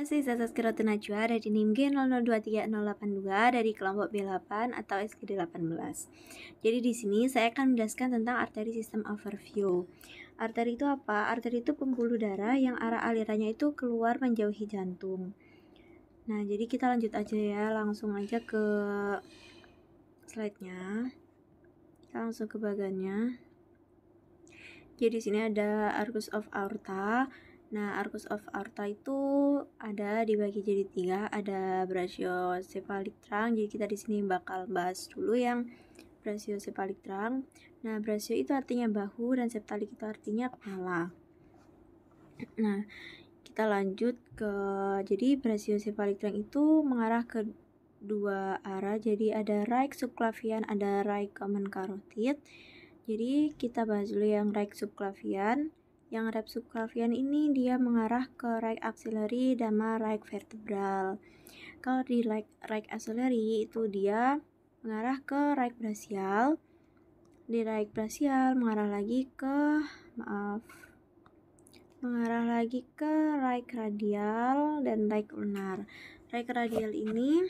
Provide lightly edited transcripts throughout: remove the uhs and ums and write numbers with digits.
Masih Zazas Kerotu Najwa dari NIM G00230082 dari kelompok B8 atau SGD18. Jadi di sini saya akan menjelaskan tentang arteri sistem overview. Arteri itu apa? Arteri itu pembuluh darah yang arah alirannya itu keluar menjauhi jantung. Nah, jadi kita lanjut aja ya, langsung aja ke slide-nya. Kita langsung ke bagannya. Jadi di sini ada arcus of aorta. Nah, arcus of aorta itu ada dibagi jadi 3, ada brachiocephalic trunk. Jadi kita di sini bakal bahas dulu yang brachiocephalic trunk. Nah, brachio itu artinya bahu dan cephalic itu artinya kepala. Nah, kita lanjut ke jadi brachiocephalic trunk itu mengarah ke dua arah. Jadi ada right subclavian, ada right common carotid. Jadi kita bahas dulu yang right subclavian. Yang right subclavian ini dia mengarah ke right axillary sama right vertebral. Kalau di right axillary itu dia mengarah ke right brachial. Di right brachial mengarah lagi ke right radial dan right ulnar. Right radial ini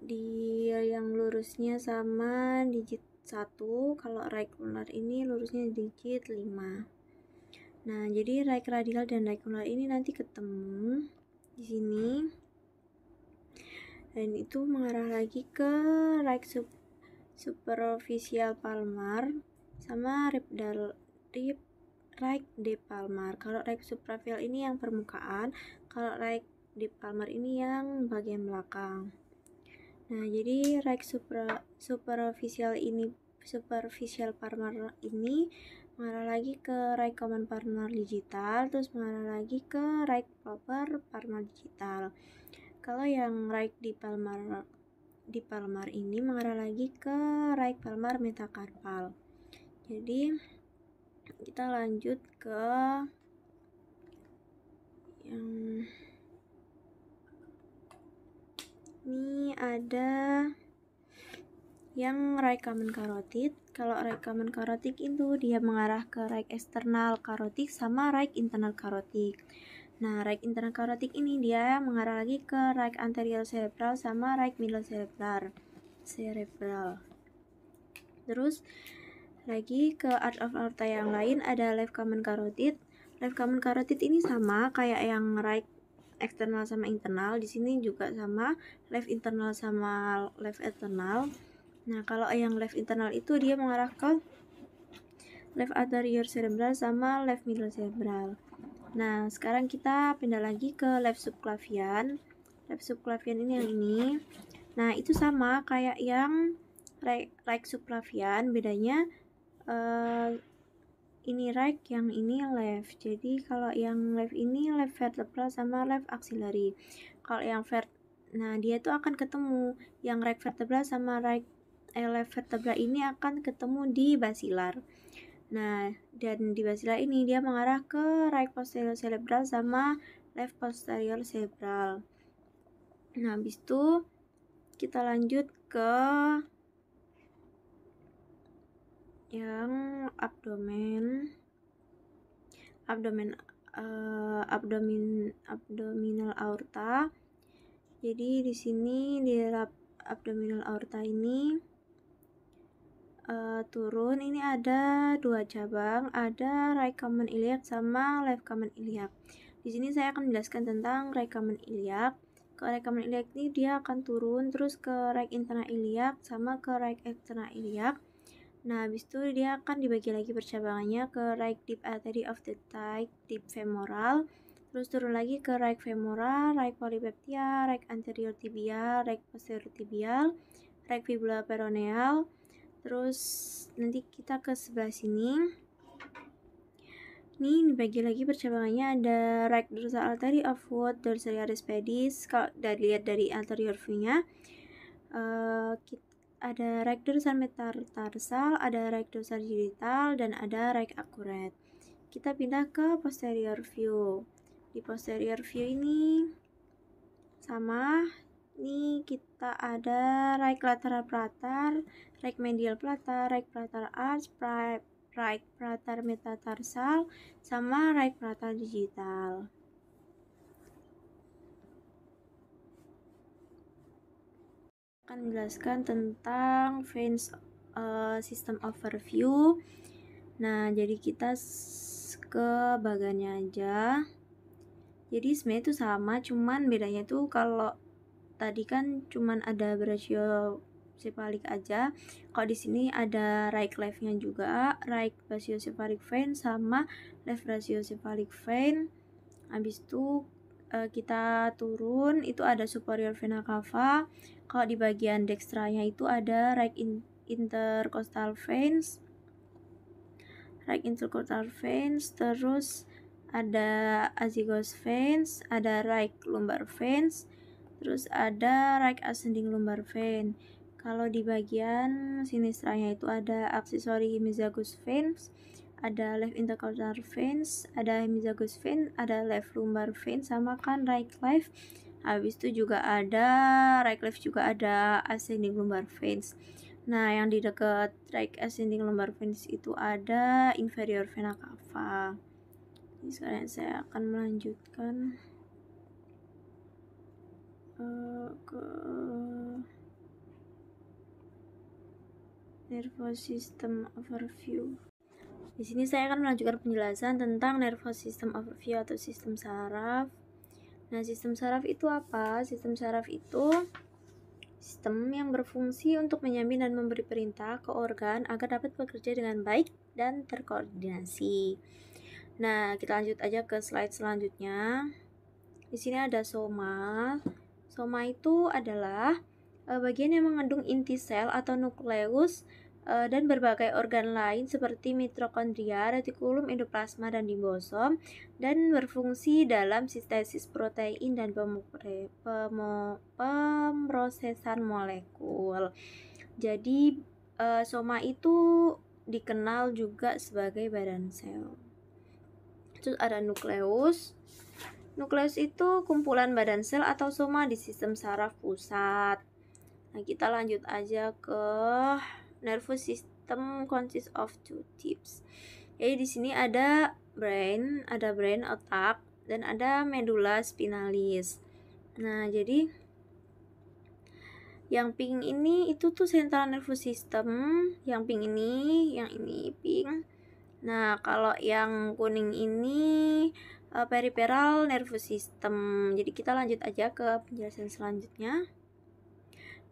dia yang lurusnya sama digit 1, kalau right ulnar ini lurusnya digit 5. Nah, jadi right radial dan right ulnar ini nanti ketemu di sini. Dan itu mengarah lagi ke right superficial palmar sama right deep palmar. Kalau right superficial ini yang permukaan, kalau right deep palmar ini yang bagian belakang. Nah, jadi right superficial palmar ini mengarah lagi ke right common palmar digital, terus mengarah lagi ke right proper palmar digital. Kalau yang right di palmar ini mengarah lagi ke right palmar metacarpal. Jadi kita lanjut ke yang ini ada yang right common carotid. Kalau right common carotid itu dia mengarah ke right external carotid sama right internal carotid. Nah, right internal carotid ini dia mengarah lagi ke right anterior cerebral sama right middle cerebral. Terus lagi ke arch of aorta yang lain ada left common carotid. Left common carotid ini sama kayak yang right eksternal sama internal. Di sini juga sama left internal sama left external. Nah, kalau yang left internal itu dia mengarah ke left anterior cerebral sama left middle cerebral. Nah, sekarang kita pindah lagi ke left subclavian. Left subclavian ini yang ini. Nah, itu sama kayak yang right subclavian, bedanya ini right, yang ini left. Jadi kalau yang left ini left vertebral sama left axillary. Kalau yang nah dia itu akan ketemu yang right vertebral sama left vertebral ini akan ketemu di basilar. Nah, dan di basilar ini dia mengarah ke right posterior cerebral sama left posterior cerebral. Nah, habis itu kita lanjut ke yang abdominal aorta. Jadi di sini di abdominal aorta ini turun ini ada dua cabang, ada right common iliac sama left common iliac. Di sini saya akan menjelaskan tentang right common iliac. Ke right common iliac ini dia akan turun terus ke right internal iliac sama ke right external iliac. Nah, habis itu dia akan dibagi lagi percabangannya ke right deep artery of the thigh, deep femoral, terus turun lagi ke right femoral, right polypeptia, right anterior tibial, right posterior tibial, right fibula peroneal. Terus nanti kita ke sebelah sini. Ini dibagi lagi percabangannya, ada right dorsal artery of what dorsalis pedis. Kalau dilihat dari anterior view-nya, ada right dorsal metatarsal, ada right dorsal genital, dan ada right accurate. Kita pindah ke posterior view. Di posterior view ini sama, ini kita ada right lateral plantar, right medial plantar, right plantar arch, right plantar metatarsal, sama right plantar digital. akan menjelaskan tentang veins system overview. Nah, jadi kita ke bagannya aja. Jadi sebenarnya itu sama, cuman bedanya tuh kalau tadi kan cuman ada brachiocephalic aja. Kalau di sini ada right left-nya juga, right brachiocephalic vein sama left brachiocephalic vein. Habis itu kita turun, itu ada superior vena cava. Kalau di bagian dextranya itu ada right intercostal veins, terus ada azygos veins, ada right lumbar veins, terus ada right ascending lumbar vein. Kalau di bagian sinistranya itu ada accessory hemizygous veins, ada left intercostal veins, ada hemizygous vein, ada left lumbar vein, sama kan right left. Habis itu juga ada right left, juga ada ascending lumbar veins. Nah, yang di dekat right ascending lumbar veins itu ada inferior vena cava. Jadi sekarang saya akan melanjutkan ke nervous system overview. Di sini saya akan melanjutkan penjelasan tentang nervous system overview atau sistem saraf. Nah, sistem saraf itu apa? Sistem saraf itu sistem yang berfungsi untuk menjamin dan memberi perintah ke organ agar dapat bekerja dengan baik dan terkoordinasi. Nah, kita lanjut aja ke slide selanjutnya. Di sini ada soma. Soma itu adalah bagian yang mengandung inti sel atau nukleus dan berbagai organ lain seperti mitokondria, retikulum, endoplasma, dan ribosom, dan berfungsi dalam sintesis protein dan pemrosesan molekul. Jadi soma itu dikenal juga sebagai badan sel. Terus ada nukleus. Nukleus itu kumpulan badan sel atau soma di sistem saraf pusat. Nah, kita lanjut aja ke nervous system consists of two types. Jadi di sini ada brain otak, dan ada medulla spinalis. Nah, jadi yang pink ini itu tuh central nervous system, yang pink ini, yang ini pink. Nah, kalau yang kuning ini peripheral nervous system. Jadi kita lanjut aja ke penjelasan selanjutnya.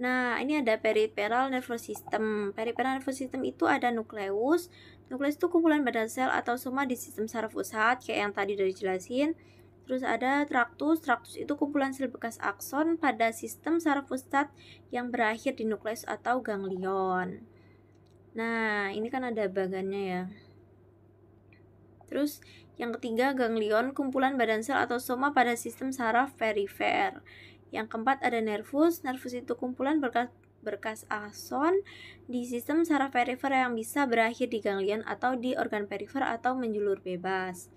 Nah, ini ada peripheral nervous system. Peripheral nervous system itu ada nukleus. Nukleus itu kumpulan badan sel atau soma di sistem saraf pusat, kayak yang tadi udah dijelasin. Terus ada tractus. Tractus itu kumpulan sel bekas akson pada sistem saraf pusat yang berakhir di nukleus atau ganglion. Nah, ini kan ada bagannya ya. Terus yang ketiga, ganglion, kumpulan badan sel atau soma pada sistem saraf perifer. Yang keempat ada nervus. Nervus itu kumpulan berkas akson di sistem saraf perifer yang bisa berakhir di ganglion atau di organ perifer atau menjulur bebas.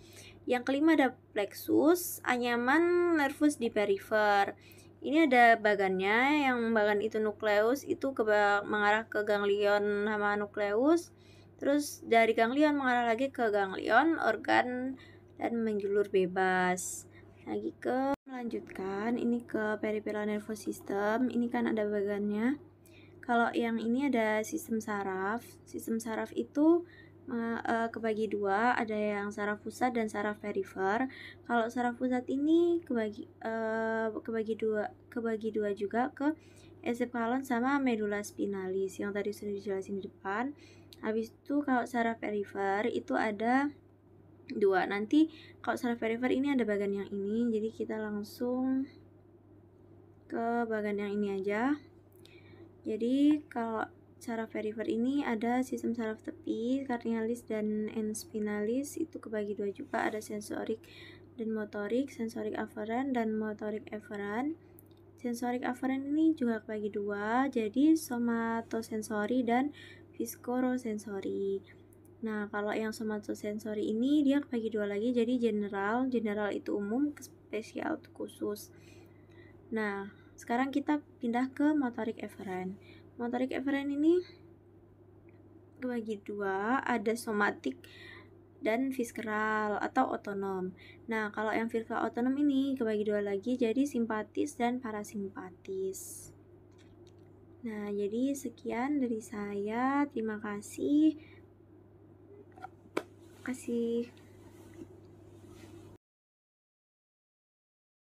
Yang kelima ada plexus, anyaman nervus di perifer. Ini ada bagannya, yang bagan itu nukleus, itu mengarah ke ganglion sama nukleus. Terus dari ganglion mengarah lagi ke ganglion, organ, dan menjulur bebas. Lagi ke melanjutkan, ini ke peripheral nervous system. Ini kan ada bagannya. Kalau yang ini ada sistem saraf. Sistem saraf itu kebagi dua, ada yang saraf pusat dan saraf perifer. Kalau saraf pusat ini kebagi dua juga ke encephalon sama medulla spinalis yang tadi sudah dijelasin di depan. Habis itu kalau saraf perifer itu ada dua. Nanti kalau saraf perifer ini ada bagian yang ini, jadi kita langsung ke bagian yang ini aja. Jadi kalau saraf perifer ini ada sistem saraf tepi, cardialis dan spinalis, itu kebagi dua juga, ada sensorik dan motorik, sensorik afferent dan motorik efferent. Sensorik afferent ini juga kebagi dua, jadi somatosensori dan viscerosensori. Nah, kalau yang somatosensori ini dia kebagi dua lagi, jadi general itu umum, spesial itu khusus. Nah, sekarang kita pindah ke motorik efferent. Motorik efferent ini kebagi dua, ada somatik dan visceral atau otonom. Nah, kalau yang visceral otonom ini kebagi dua lagi, jadi simpatis dan parasimpatis. Nah, jadi sekian dari saya. Terima kasih.